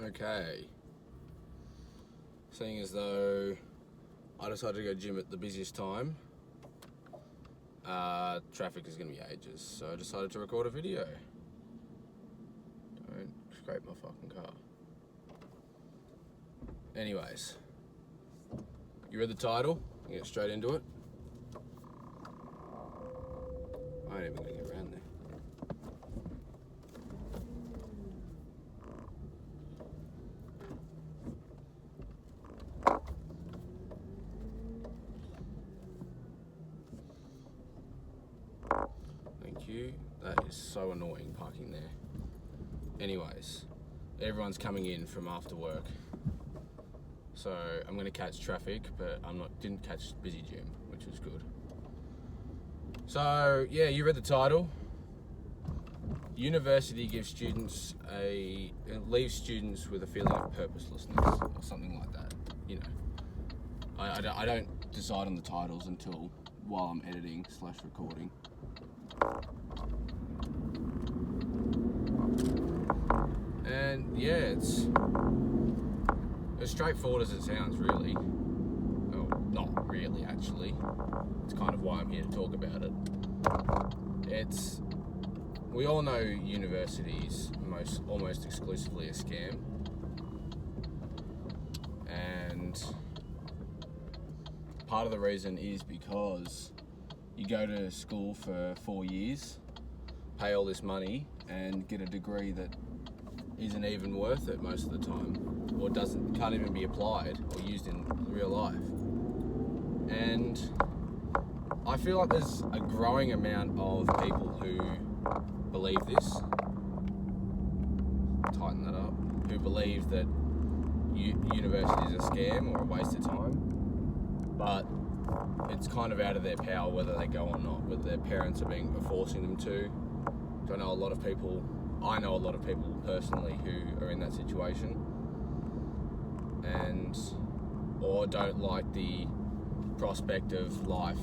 Okay. Seeing as though I decided to go gym at the busiest time, traffic is going to be ages, so I decided to record a video. Don't scrape my fucking car. Anyways, you read the title? You get straight into it. I ain't even going to get around there. Thank you. That is so annoying parking there. Anyways, everyone's coming in from after work, so I'm going to catch traffic, but didn't catch busy gym, which was good. So yeah, you read the title. University leaves students with a feeling of purposelessness, or something like that. You know, I don't decide on the titles until while I'm editing / recording. And yeah, it's as straightforward as it sounds, really. Well, not really, actually. It's kind of why I'm here to talk about it. We all know universities almost exclusively a scam. And part of the reason is because you go to school for 4 years, pay all this money, and get a degree that isn't even worth it most of the time, or can't even be applied or used in real life. And I feel like there's a growing amount of people who believe this. Tighten that up. Who believe that university is a scam or a waste of time, but it's kind of out of their power whether they go or not, whether their parents are forcing them to. I know a lot of people personally who are in that situation, or don't like the prospect of life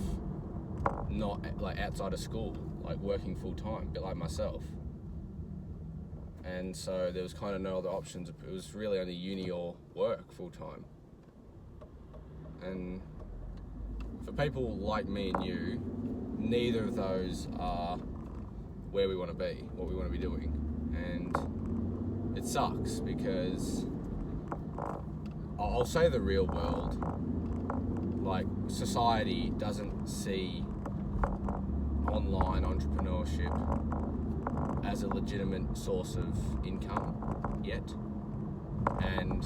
not like outside of school, like working full time, a bit like myself. And so there was kind of no other options. It was really only uni or work full time. And for people like me and you, neither of those are where we want to be, what we want to be doing. And it sucks because I'll say the real world, like society doesn't see online entrepreneurship as a legitimate source of income yet. And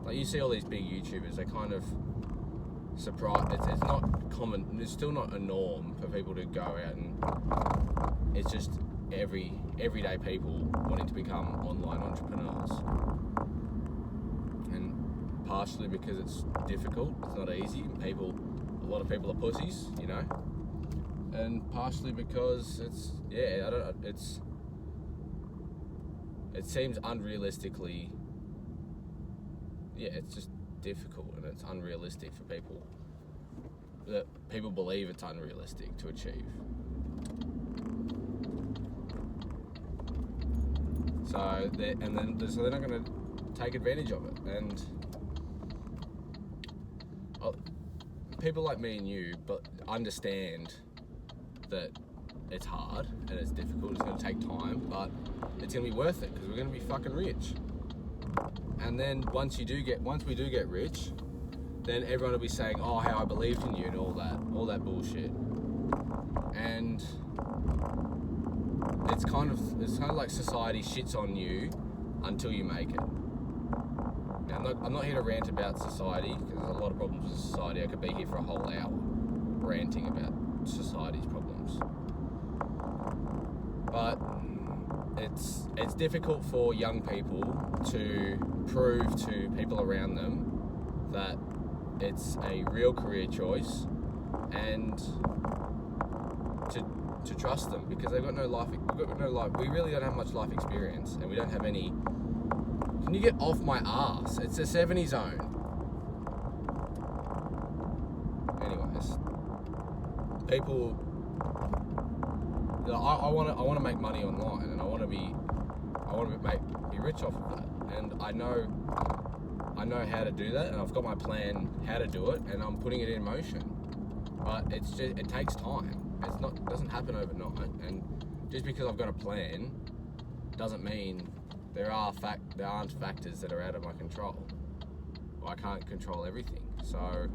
like you see all these big YouTubers, they kind of surprise. It's not common. It's still not a norm for people to go out and it's just everyday people wanting to become online entrepreneurs. And partially because it's difficult, it's not easy. A lot of people are pussies, you know. And partially because it seems unrealistically, it's just difficult and it's unrealistic for people. That people believe it's unrealistic to achieve. So they're not going to take advantage of it. And people like me and you, but understand that it's hard and it's difficult. It's going to take time, but it's going to be worth it because we're going to be fucking rich. And then once we do get rich, then everyone will be saying, "Oh, how I believed in you," and all that bullshit. And it's kind of like society shits on you until you make it. Now, I'm not here to rant about society because there's a lot of problems with society. I could be here for a whole hour ranting about society's problems. But it's difficult for young people to prove to people around them that it's a real career choice and to trust them because they've got no life. We really don't have much life experience, and we don't have any. Can you get off my ass? It's a 70 zone. Anyways, people. I want to make money online, and I want to be I want to be rich off of that, and I know how to do that, and I've got my plan how to do it, and I'm putting it in motion. But it takes time. It doesn't happen overnight, and just because I've got a plan doesn't mean there aren't factors that are out of my control. I can't control everything, so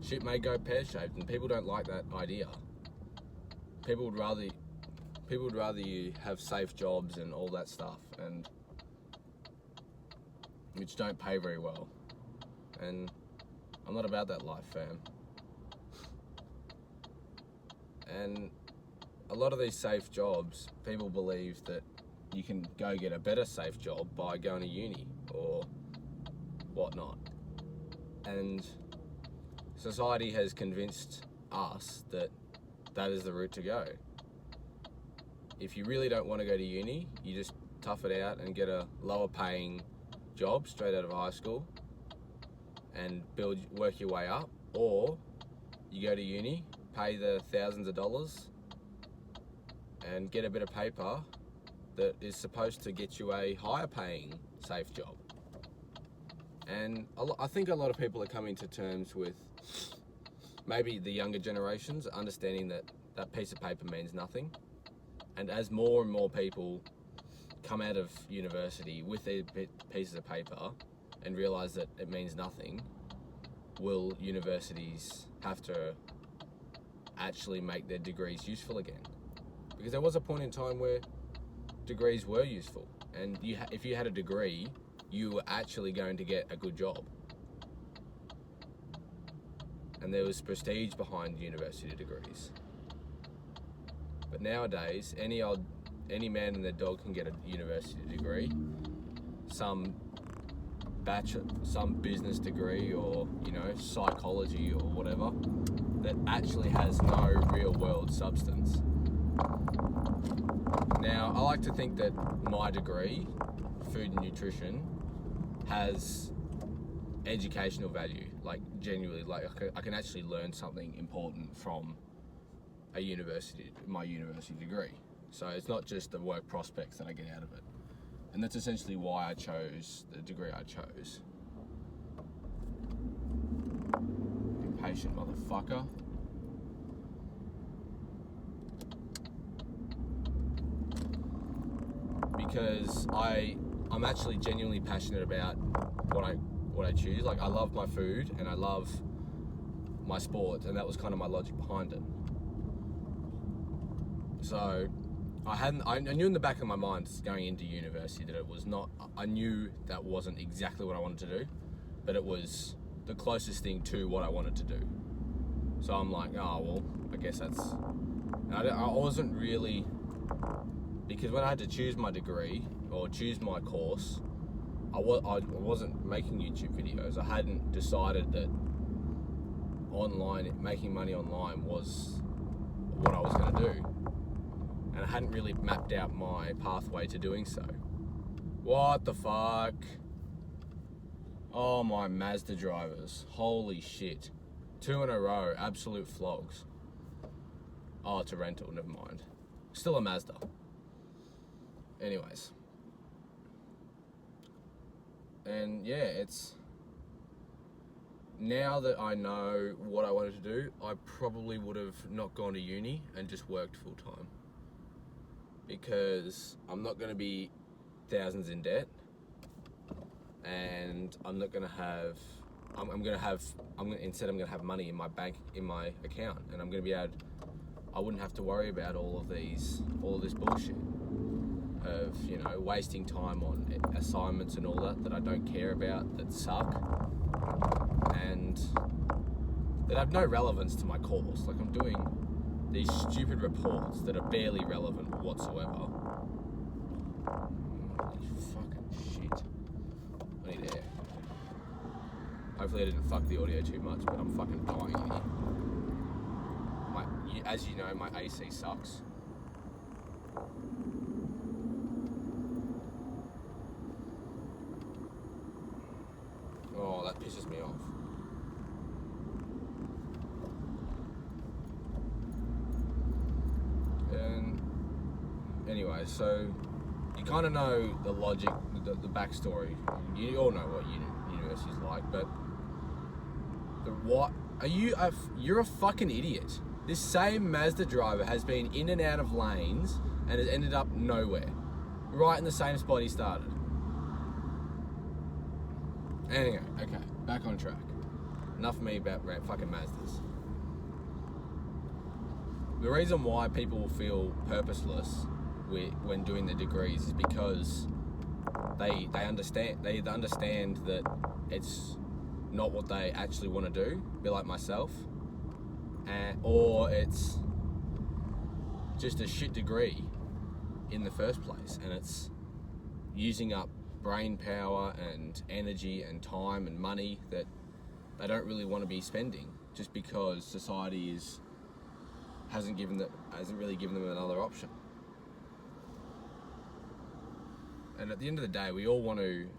shit may go pear-shaped, and people don't like that idea. People would rather you have safe jobs and all that stuff, and which don't pay very well. And I'm not about that life, fam. And a lot of these safe jobs, people believe that you can go get a better safe job by going to uni or whatnot. And society has convinced us that that is the route to go. If you really don't want to go to uni, you just tough it out and get a lower paying job straight out of high school and work your way up, or you go to uni, pay the thousands of dollars and get a bit of paper that is supposed to get you a higher paying safe job. And I think a lot of people are coming to terms with, maybe the younger generations, understanding that that piece of paper means nothing. And as more and more people come out of university with their pieces of paper and realise that it means nothing, will universities have to actually make their degrees useful again? Because there was a point in time where degrees were useful, and if you had a degree, you were actually going to get a good job. And there was prestige behind university degrees. But nowadays, any man and their dog can get a university degree, some business degree, or psychology or whatever, that actually has no real world substance. Now, I like to think that my degree, food and nutrition, has educational value, like genuinely, like I can actually learn something important from my university degree. So it's not just the work prospects that I get out of it. And that's essentially why I chose the degree I chose. Impatient motherfucker. Because I'm actually genuinely passionate about what I choose. Like, I love my food and I love my sport, and that was kind of my logic behind it. So I knew in the back of my mind going into university that it was not, I knew that wasn't exactly what I wanted to do, but it was the closest thing to what I wanted to do. So I'm like, oh, well, I guess that's, and I wasn't really, because when I had to choose my degree or choose my course, I wasn't making YouTube videos. I hadn't decided that making money online was what I was going to do. And I hadn't really mapped out my pathway to doing so. What the fuck? Oh, my Mazda drivers. Holy shit. 2 in a row, absolute flogs. Oh, it's a rental, never mind. Still a Mazda. Anyways. And yeah, it's... Now that I know what I wanted to do, I probably would have not gone to uni and just worked full time. Because I'm not going to be thousands in debt, and I'm not going to have, instead I'm going to have money in my bank, in my account, and I'm going to be able, I wouldn't have to worry about all of this bullshit of, wasting time on assignments and all that I don't care about, that suck, and that have no relevance to my course. Like, I'm doing these stupid reports that are barely relevant whatsoever. Holy fucking shit. I need air. Hopefully I didn't fuck the audio too much, but I'm fucking dying in here. As you know, my AC sucks. Oh, that pisses me off. And so you kind of know the logic, the backstory. You all know what university's like, but what are you? You're a fucking idiot. This same Mazda driver has been in and out of lanes and has ended up nowhere, right in the same spot he started. Anyway, okay, back on track. Enough of me about fucking Mazdas. The reason why people feel purposeless when doing the degrees is because they understand that it's not what they actually want to do. Be like myself, or it's just a shit degree in the first place, and it's using up brain power and energy and time and money that they don't really want to be spending, just because society hasn't really given them another option. And at the end of the day, we all want to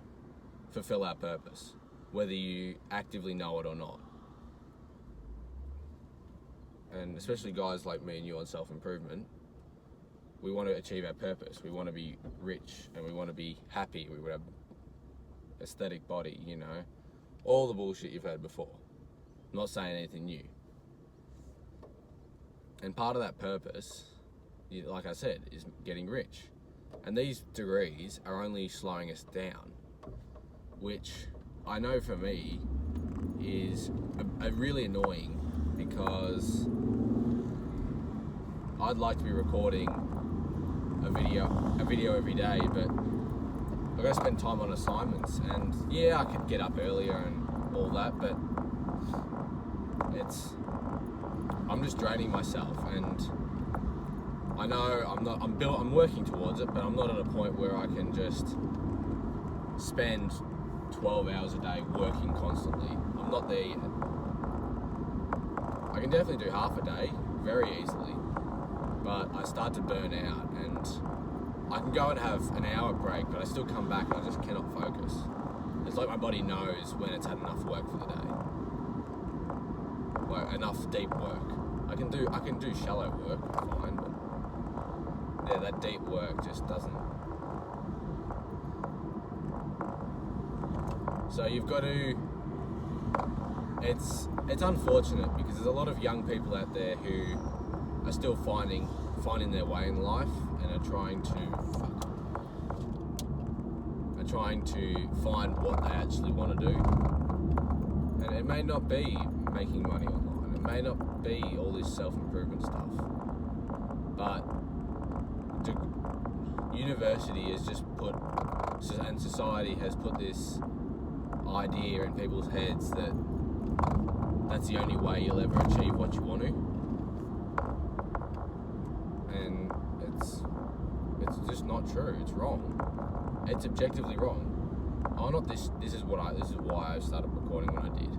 fulfill our purpose, whether you actively know it or not. And especially guys like me and you on self-improvement, we want to achieve our purpose. We want to be rich and we want to be happy. We want to have aesthetic body, all the bullshit you've heard before. I'm not saying anything new. And part of that purpose, like I said, is getting rich. And these degrees are only slowing us down, which I know for me is a really annoying, because I'd like to be recording a video every day, but I've got to spend time on assignments, and yeah, I could get up earlier and all that, but I'm just draining myself, and I know I'm working towards it, but I'm not at a point where I can just spend 12 hours a day working constantly. I'm not there yet. I can definitely do half a day very easily, but I start to burn out, and I can go and have an hour break, but I still come back and I just cannot focus. It's like my body knows when it's had enough work for the day. Like enough deep work. I can do shallow work fine, but yeah, that deep work just doesn't. So you've got to. It's unfortunate, because there's a lot of young people out there who are still finding their way in life and are trying to find what they actually want to do. And it may not be making money online. It may not be all this self-improvement stuff. But university has just and society has put this idea in people's heads that that's the only way you'll ever achieve what you want to. And it's just not true. It's wrong. It's objectively wrong. This is why I started recording when I did.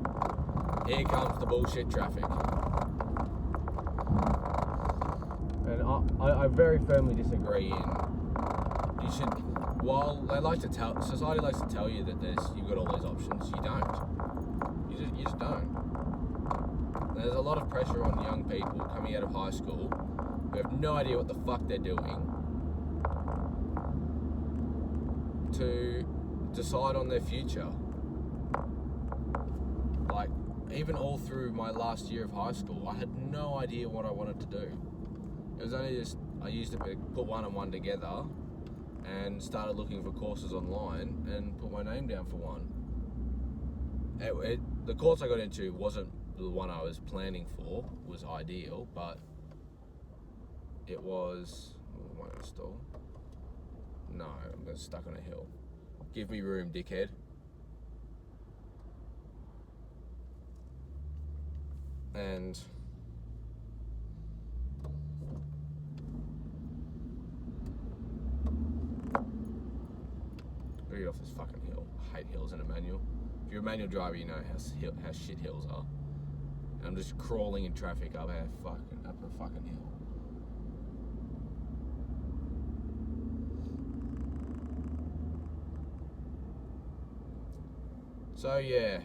Here comes the bullshit traffic. And I very firmly disagree you should, while society likes to tell you that you've got all those options, you don't. You just don't. And there's a lot of pressure on young people coming out of high school who have no idea what the fuck they're doing to decide on their future. Like, even all through my last year of high school, I had no idea what I wanted to do. It was only just, I used to put one and one together and started looking for courses online and put my name down for one. The course I got into wasn't the one I was planning for, was ideal, but it was, am I gonna stall? No, I'm stuck on a hill. Give me room, dickhead. And gotta get off this fucking hill. I hate hills in a manual. If you're a manual driver, you know how shit hills are. And I'm just crawling in traffic up a fucking hill. So yeah,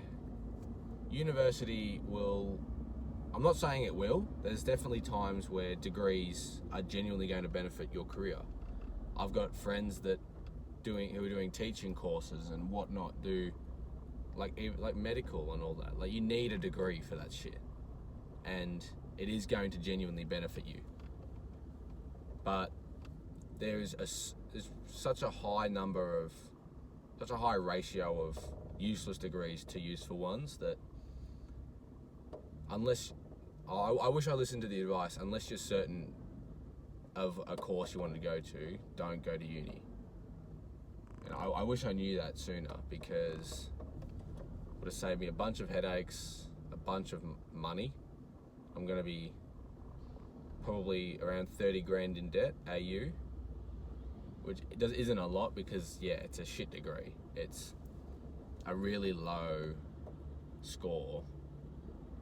university will, I'm not saying it will, there's definitely times where degrees are genuinely going to benefit your career. I've got friends who are doing teaching courses and whatnot, do like medical and all that. Like, you need a degree for that shit, and it is going to genuinely benefit you. But there's such a high ratio of useless degrees to useful ones that I wish I listened to the advice. Unless you're certain of a course you want to go to, don't go to uni. And I wish I knew that sooner, because it would have saved me a bunch of headaches, a bunch of money. I'm going to be probably around 30 grand in debt, AU, which isn't a lot, because yeah, it's a shit degree. It's a really low score.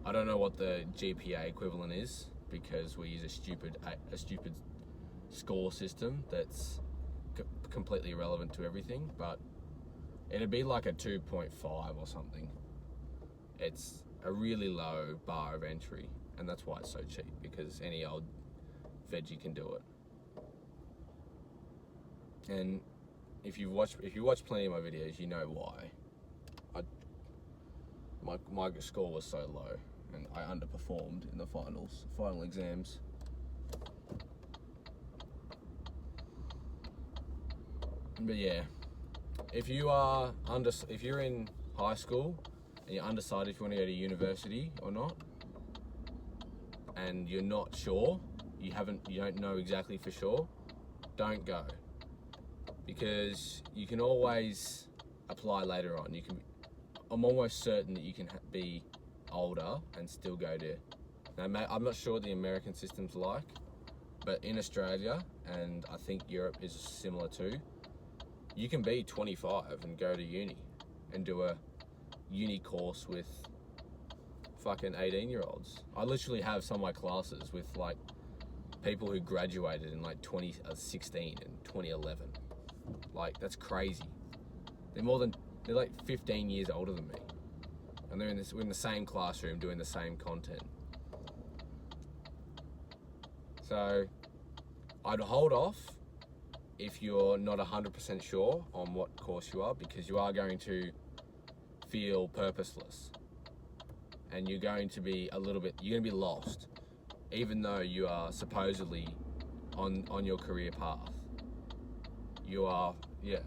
I don't know what the GPA equivalent is, because we use a stupid score system that's completely irrelevant to everything, but it'd be like a 2.5 or something. It's a really low bar of entry, and that's why it's so cheap, because any old veggie can do it. And if you watch plenty of my videos, you know why. My score was so low, and I underperformed in the final exams. But yeah, if you're in high school and you're undecided if you want to go to university or not, and you're not sure, you don't know exactly for sure, don't go, because you can always apply later on. I'm almost certain that you can be older and still go to. Now, I'm not sure what the American system's like, but in Australia, and I think Europe is similar too, you can be 25 and go to uni and do a uni course with fucking 18-year-olds. I literally have some of my classes with like people who graduated in like 2016 and 2011. Like, that's crazy. They're like 15 years older than me, and we're in the same classroom doing the same content. So I'd hold off if you're not 100% sure on what course you are, because you are going to feel purposeless, and you're going to be lost, even though you are supposedly on your career path. You are, yeah.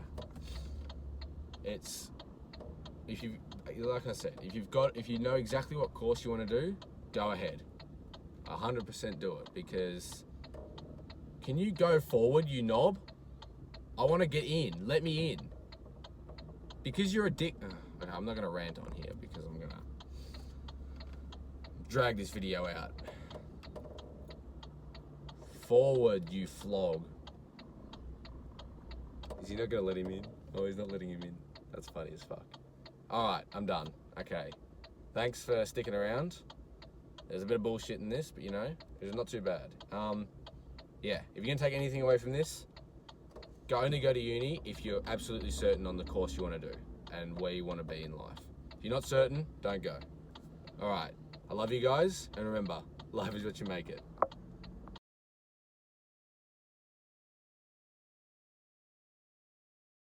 Like I said, if you know exactly what course you want to do, go ahead. 100% do it, because can you go forward, you knob? I want to get in. Let me in. Because you're a dick. Okay, I'm not going to rant on here, because I'm going to drag this video out. Forward, you flog. Is he not going to let him in? Oh, he's not letting him in. That's funny as fuck. Alright, I'm done. Okay. Thanks for sticking around. There's a bit of bullshit in this, but it's not too bad. Yeah, if you're going to take anything away from this, only go to uni if you're absolutely certain on the course you want to do and where you want to be in life. If you're not certain, don't go. Alright, I love you guys, and remember, life is what you make it.